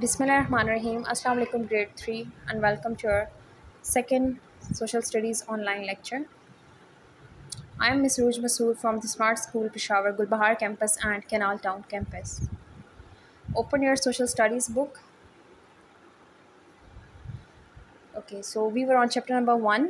Bismillahirrahmanirrahim. Assalamu alaikum grade 3 and welcome to our second social studies online lecture. I am Ms. Ruj Masood from the Smart School Peshawar Gulbahar campus and Canal Town campus. Open your social studies book. Okay, so we were on chapter number 1.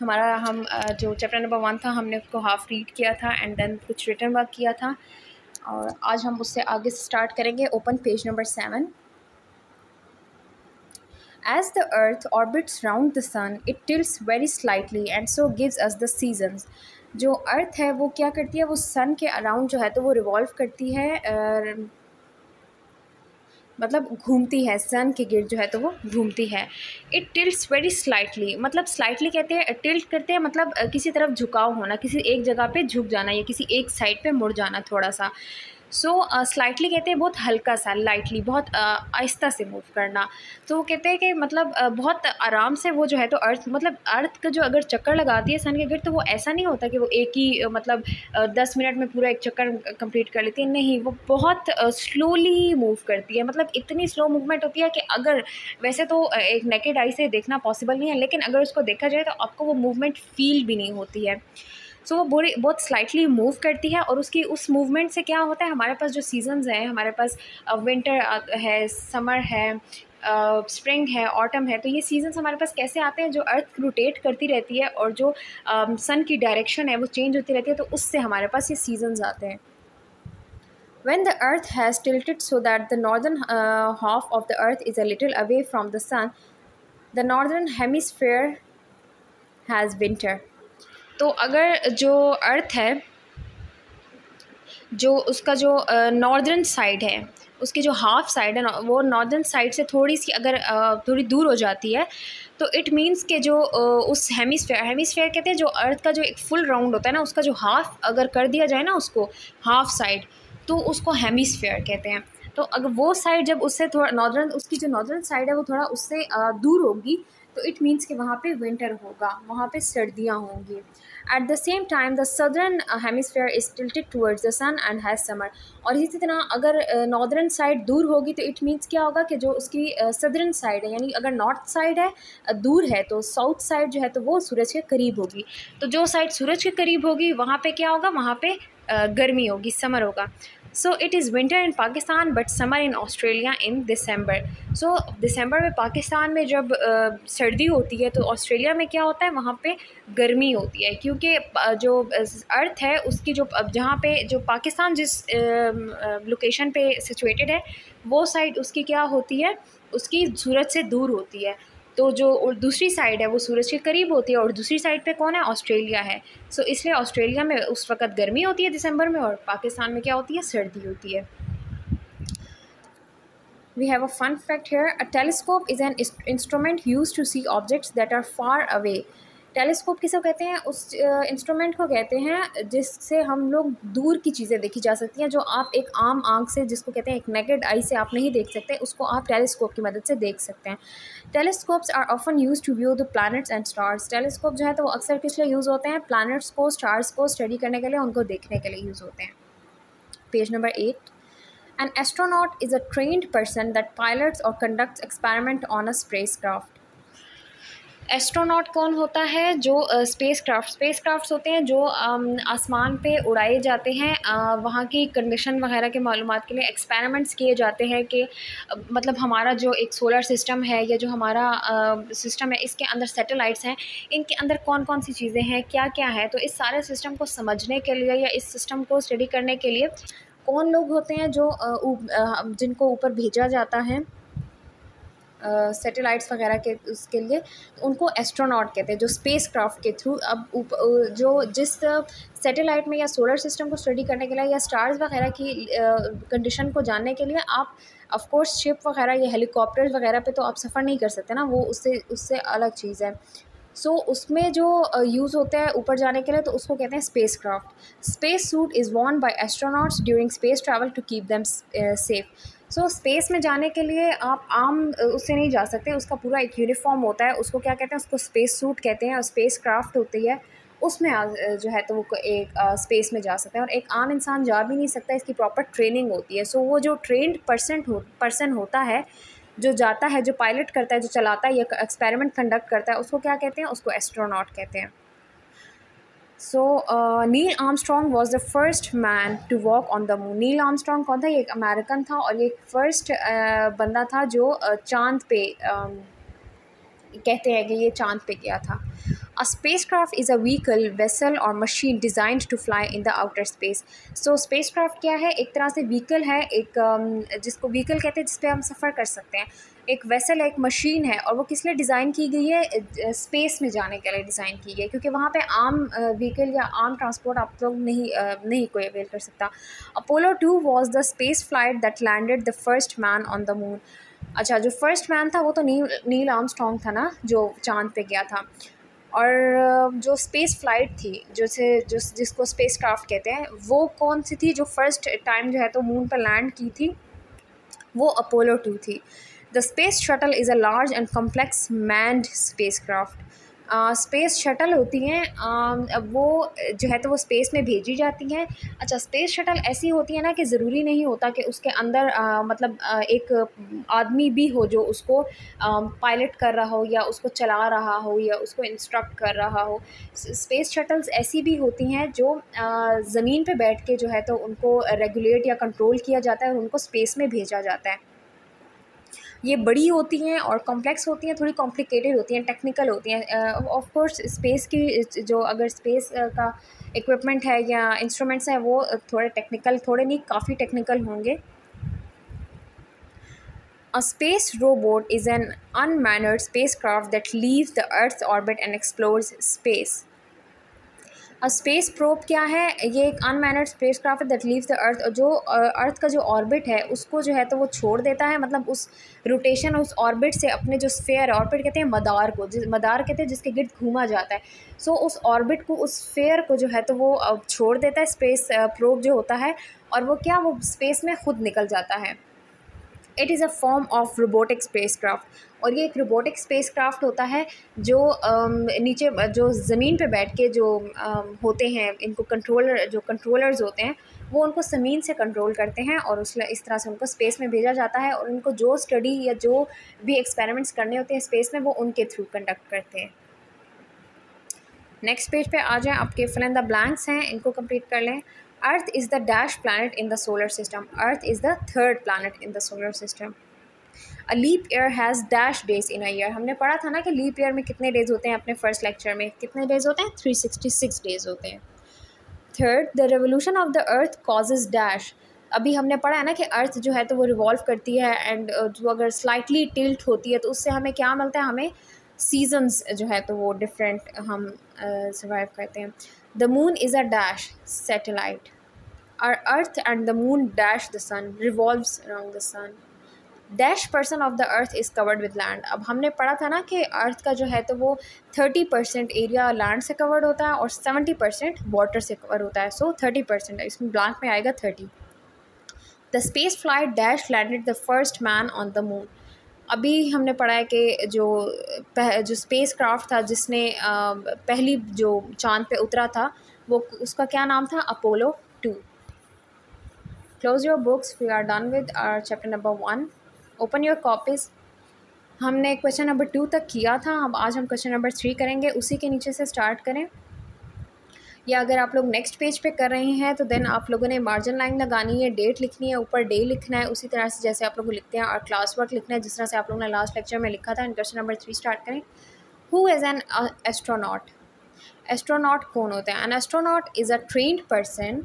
हम जो chapter number 1 था हमने उसको half read किया था and then कुछ written work किया था और आज हम उससे आगे से स्टार्ट करेंगे. Open page number 7. As the Earth orbits round the Sun, it tilts very slightly and so gives us the seasons. जो अर्थ है वो क्या करती है, वो सन के अराउंड जो है तो वो रिवॉल्व करती है, मतलब घूमती है, सन के गिर्द जो है तो वो घूमती है. इट टिल्ट्स वेरी स्लाइटली, मतलब स्लाइटली कहते हैं, टिल्ट करते हैं मतलब किसी तरफ झुकाव होना, किसी एक जगह पे झुक जाना या किसी एक साइड पे मुड़ जाना थोड़ा सा. सो स्लाइटली कहते हैं बहुत हल्का सा, लाइटली, बहुत आहिस्ता से मूव करना. तो वो कहते हैं कि मतलब बहुत आराम से वो जो है तो अर्थ, मतलब अर्थ का जो अगर चक्कर लगाती है सन के गिर्द तो वो ऐसा नहीं होता कि वो एक ही मतलब 10 मिनट में पूरा एक चक्कर कंप्लीट कर लेती है. नहीं, वो बहुत स्लोली मूव करती है. मतलब इतनी स्लो मूवमेंट होती है कि अगर वैसे तो एक नेकेड आई से देखना पॉसिबल नहीं है, लेकिन अगर उसको देखा जाए तो आपको वो मूवमेंट फील भी नहीं होती है. सो वो बहुत स्लाइटली मूव करती है और उसकी उस मूवमेंट से क्या होता है, हमारे पास जो सीजन्स हैं, हमारे पास विंटर है, समर है, स्प्रिंग है, ऑटम है. तो ये सीजन्स हमारे पास कैसे आते हैं, जो अर्थ रोटेट करती रहती है और जो सन की डायरेक्शन है वो चेंज होती रहती है, तो उससे हमारे पास ये सीजन्स आते हैं. When the earth has tilted so that the northern half of the earth is a little away from the sun, the northern hemisphere has winter. तो अगर जो अर्थ है, जो उसका जो नॉर्दर्न साइड है, उसकी जो हाफ साइड है वो नॉर्दर्न साइड से थोड़ी सी अगर थोड़ी दूर हो जाती है तो इट मीन्स के जो उस हेमिस्फेयर कहते हैं, जो अर्थ का जो एक फुल राउंड होता है ना, उसका जो हाफ अगर कर दिया जाए ना उसको हाफ साइड, तो उसको हेमिस्फेयर कहते हैं. तो अगर वो साइड जब उससे थोड़ा नॉर्दर्न, उसकी जो नॉर्दर्न साइड है वो थोड़ा उससे दूर होगी तो इट मीन्स कि वहाँ पे विंटर होगा, वहाँ पे सर्दियाँ होंगी. At the same time the southern hemisphere is tilted towards the sun and has summer. और इसी तरह अगर नॉर्दर्न साइड दूर होगी तो इट मीन्स क्या होगा कि जो उसकी सदर्न साइड है, यानी अगर नॉर्थ साइड है दूर है, तो साउथ साइड जो है तो वो सूरज के करीब होगी. तो जो साइड सूरज के करीब होगी वहाँ पे क्या होगा, वहाँ पे गर्मी होगी, समर होगा. So it is winter in Pakistan but summer in Australia in December. So दिसंबर में पाकिस्तान में जब सर्दी होती है तो ऑस्ट्रेलिया में क्या होता है, वहाँ पे गर्मी होती है, क्योंकि जो अर्थ है उसकी जो जहाँ पे जो पाकिस्तान जिस लोकेशन पे सिचुएटेड है वो साइड उसकी क्या होती है, उसकी सूरज से दूर होती है. तो जो दूसरी साइड है वो सूरज के करीब होती है और दूसरी साइड पे कौन है, ऑस्ट्रेलिया है. सो इसलिए ऑस्ट्रेलिया में उस वक़्त गर्मी होती है दिसंबर में और पाकिस्तान में क्या होती है, सर्दी होती है. We have a fun fact here. A telescope is an instrument used to see objects that are far away. Telescope किसे कहते हैं, उस इंस्ट्रूमेंट को कहते हैं जिससे हम लोग दूर की चीज़ें देखी जा सकती हैं, जो आप एक आम आंख से, जिसको कहते हैं एक नेकेड आई से आप नहीं देख सकते, उसको आप टेलीस्कोप की मदद से देख सकते हैं. Telescopes are often used to view the planets and stars. Telescope जो है तो वो अक्सर किस लिए यूज़ होते हैं, प्लैनेट्स को, स्टार्स को स्टडी करने के लिए, उनको देखने के लिए यूज़ होते हैं. Page number 8. An astronaut is a trained person that pilots or conducts experiment on a spacecraft. Astronaut कौन होता है, जो स्पेसक्राफ्ट्स होते हैं जो आसमान पे उड़ाए जाते हैं, वहाँ की कंडीशन वगैरह के मालूमात के लिए एक्सपेरिमेंट्स किए जाते हैं कि मतलब हमारा जो एक सोलर सिस्टम है या जो हमारा सिस्टम है इसके अंदर सैटेलाइट्स हैं, इनके अंदर कौन कौन सी चीज़ें हैं, क्या क्या है. तो इस सारे सिस्टम को समझने के लिए या इस सिस्टम को स्टडी करने के लिए कौन लोग होते हैं, जो जिनको ऊपर भेजा जाता है सैटेलाइट्स वगैरह के उसके लिए, तो उनको एस्ट्रोनॉट कहते हैं, जो स्पेसक्राफ्ट के थ्रू अब जो जिस सैटेलाइट में या सोलर सिस्टम को स्टडी करने के लिए या स्टार्स वगैरह की कंडीशन को जानने के लिए आप ऑफ कोर्स शिप वगैरह या हेलीकॉप्टर्स वगैरह पे तो आप सफ़र नहीं कर सकते ना, वो उससे अलग चीज़ है. सो उसमें जो यूज़ होता है ऊपर जाने के लिए तो उसको कहते हैं spacecraft. Space suit is worn by astronauts during space travel to keep them safe. So space में जाने के लिए आप आम उससे नहीं जा सकते, उसका पूरा एक यूनिफॉर्म होता है, उसको क्या कहते हैं, उसको स्पेस सूट कहते हैं और स्पेस क्राफ्ट होती है, उसमें जो है तो वो एक स्पेस में जा सकता है, और एक आम इंसान जा भी नहीं सकता, इसकी प्रॉपर ट्रेनिंग होती है। सो वो जो ट्रेंड पर्सन होता है, जो जाता है, जो पायलट करता है, जो चलाता है या एक्सपेरिमेंट कंडक्ट करता है, उसको क्या कहते हैं? उसको एस्ट्रोनॉट कहते हैं। So Neil Armstrong was the first man to walk on the moon. Neil Armstrong कौन था? ये एक अमेरिकन था, और ये फर्स्ट बंदा था जो चांद पे कहते हैं कि ये चांद पे गया था। A spacecraft is a vehicle, vessel or machine designed to fly in the outer space. So spacecraft क्या है? एक तरह से व्हीकल है, एक जिसको व्हीकल कहते हैं, जिस पे हम सफ़र कर सकते हैं। एक वेसल है, एक मशीन है, और वो किस लिए डिज़ाइन की गई है? स्पेस में जाने के लिए डिज़ाइन की गई है, क्योंकि वहाँ पे आम व्हीकल या आम ट्रांसपोर्ट आप लोग नहीं कोई अवेल कर सकता। Apollo 2 was the space flight that landed the first man on the moon. अच्छा, जो फर्स्ट मैन था वो तो नील आर्मस्ट्रॉन्ग था ना, जो चांद पे गया था। और जो स्पेस फ्लाइट थी, जिसको स्पेस क्राफ्ट कहते हैं, वो कौन सी थी जो फर्स्ट टाइम जो है तो मून पर लैंड की थी? वो अपोलो 2 थी। The space shuttle is a large and complex manned space craft. Space shuttle होती हैं, वो जो है तो वो स्पेस में भेजी जाती हैं। अच्छा, स्पेस शटल ऐसी होती है ना कि ज़रूरी नहीं होता कि उसके अंदर मतलब एक आदमी भी हो जो उसको पायलट कर रहा हो, या उसको चला रहा हो, या उसको इंस्ट्रक्ट कर रहा हो। स्पेस शटल्स ऐसी भी होती हैं जो ज़मीन पे बैठ के जो है तो उनको रेगुलेट या कंट्रोल किया जाता है और उनको स्पेस में भेजा जाता है। ये बड़ी होती हैं और कॉम्प्लेक्स होती हैं, थोड़ी कॉम्प्लिकेटेड होती हैं, टेक्निकल होती हैं। ऑफ कोर्स स्पेस की जो अगर स्पेस का इक्विपमेंट है या इंस्ट्रूमेंट्स हैं, वो थोड़े टेक्निकल, थोड़े नहीं काफ़ी टेक्निकल होंगे। A space robot is an unmanned spacecraft that leaves the Earth's orbit and explores space. Space probe क्या है? ये एक unmanned space craft that leaves the earth, जो अर्थ का जो ऑर्बिट है उसको जो है तो वो छोड़ देता है, मतलब उस रोटेशन, उस ऑर्बिट से अपने जो स्फेयर, ऑर्बिट कहते हैं मदार को, मदार कहते हैं जिसके गिर्द घूमा जाता है। सो उस ऑर्बिट को, उस स्फेयर को जो है तो वो छोड़ देता है स्पेस प्रोब जो होता है, और वो क्या, वो स्पेस में खुद निकल जाता है। It is a form of robotic space craft, और ये एक रोबोटिक स्पेस क्राफ्ट होता है जो नीचे जो ज़मीन पे बैठ के जो होते हैं, इनको जो कंट्रोलर्स होते हैं, वो उनको ज़मीन से कंट्रोल करते हैं, और इस तरह से उनको स्पेस में भेजा जाता है, और उनको जो स्टडी या जो भी एक्सपेरिमेंट्स करने होते हैं स्पेस में, वो उनके थ्रू कंडक्ट करते हैं। नेक्स्ट पेज पे आ जाएं, आपके फिल इन द ब्लैंक्स हैं, इनको कंप्लीट कर लें। Earth is the dash planet in the solar system. Earth is the third planet in the solar system. A leap year has dash days in a year. हमने पढ़ा था ना कि leap year में कितने डेज होते हैं, अपने फर्स्ट लेक्चर में कितने डेज होते हैं? 366 डेज होते हैं। Third, the revolution of the earth causes dash. अभी हमने पढ़ा है ना कि अर्थ जो है तो वो रिवॉल्व करती है, एंड जो अगर स्लाइटली टिल्ट होती है तो उससे हमें क्या मिलता है? हमें सीजन्स जो है तो वो डिफरेंट हम सर्वाइव करते हैं। The moon is a dash satellite. Our earth and the moon dash the sun revolves around the sun. Dash percent of the earth is covered with land. अब हमने पढ़ा था ना कि अर्थ का जो है तो वो 30% एरिया लैंड से कवर्ड होता है और 70% वाटर से कवर होता है। सो 30%, इसमें ब्लैंक में आएगा 30। The space flight dash landed the first man on the moon. अभी हमने पढ़ा है कि जो स्पेस क्राफ्ट था जिसने पहली जो चांद पे उतरा था, वो उसका क्या नाम था? Apollo 2। Close your books, we are done with our chapter number 1। Open your copies. हमने क्वेश्चन नंबर 2 तक किया था, अब आज हम क्वेश्चन नंबर 3 करेंगे, उसी के नीचे से स्टार्ट करें। या अगर आप लोग नेक्स्ट पेज पे कर रहे हैं तो देन आप लोगों ने मार्जिन लाइन लगानी है, डेट लिखनी है, ऊपर डे लिखना है, उसी तरह से जैसे आप लोग लिखते हैं, और क्लास वर्क लिखना है जिस तरह से आप लोगों ने लास्ट लेक्चर में लिखा था। क्वेश्चन नंबर 3 स्टार्ट करें। Who is an astronaut? Astronaut कौन होता है? An astronaut is a trained person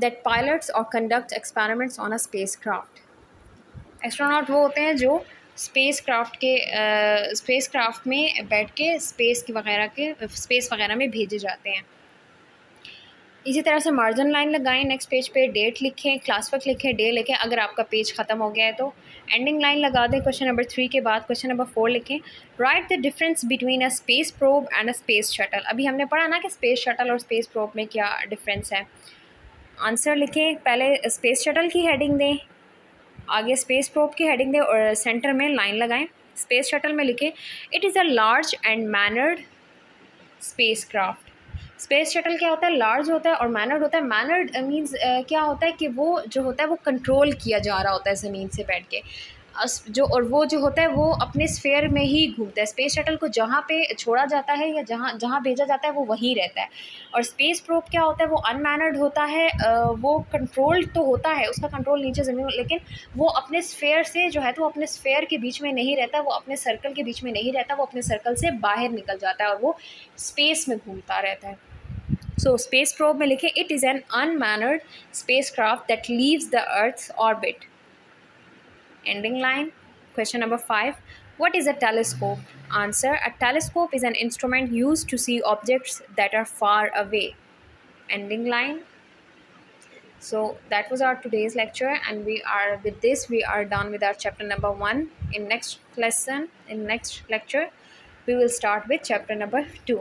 that pilots or conduct experiments on a space craft. Astronaut वो होते हैं जो स्पेस क्राफ्ट में बैठ के स्पेस वगैरह में भेजे जाते हैं। इसी तरह से मार्जिन लाइन लगाएं, नेक्स्ट पेज पे डेट लिखें, क्लास वर्क लिखें, डे लिखें। अगर आपका पेज ख़त्म हो गया है तो एंडिंग लाइन लगा दें। क्वेश्चन नंबर 3 के बाद क्वेश्चन नंबर 4 लिखें। Right the difference between a space probe and a space shuttle. अभी हमने पढ़ा ना कि स्पेस शटल और स्पेस प्रोब में क्या डिफरेंस है। आंसर लिखें, पहले स्पेस शटल की हेडिंग दें, आगे स्पेस प्रोब की हेडिंग दें, और सेंटर में लाइन लगाएं। स्पेस शटल में लिखें, it is a large and mannered spacecraft. Space shuttle क्या होता है, लार्ज होता है और मैनर्ड होता है। मैनर्ड मीन्स क्या होता है कि वो जो होता है वो कंट्रोल किया जा रहा होता है ज़मीन से बैठ के, और वो जो होता है वो अपने स्फेयर में ही घूमता है। स्पेस शटल को जहाँ पे छोड़ा जाता है या जहाँ जहाँ भेजा जाता है वो वहीं रहता है। और स्पेस प्रोब क्या होता है, वो अनमैनर्ड होता है, वो कंट्रोल तो होता है, उसका कंट्रोल नीचे ज़मीन, लेकिन वो अपने स्फेयर से जो है तो वो अपने स्फेयर के बीच में नहीं रहता, वो अपने सर्कल के बीच में नहीं रहता, वो अपने सर्कल से बाहर निकल जाता है और वो स्पेस में घूमता रहता है। सो स्पेस प्रोब में लिखे, it is an unmanned space craft that leaves the earth's orbit. Ending line. Question number 5. What is a telescope? Answer. A telescope is an instrument used to see objects that are far away. Ending line. So that was our today's lecture, and with this we are done with our chapter number 1. In next lesson, in next lecture, we will start with chapter number 2.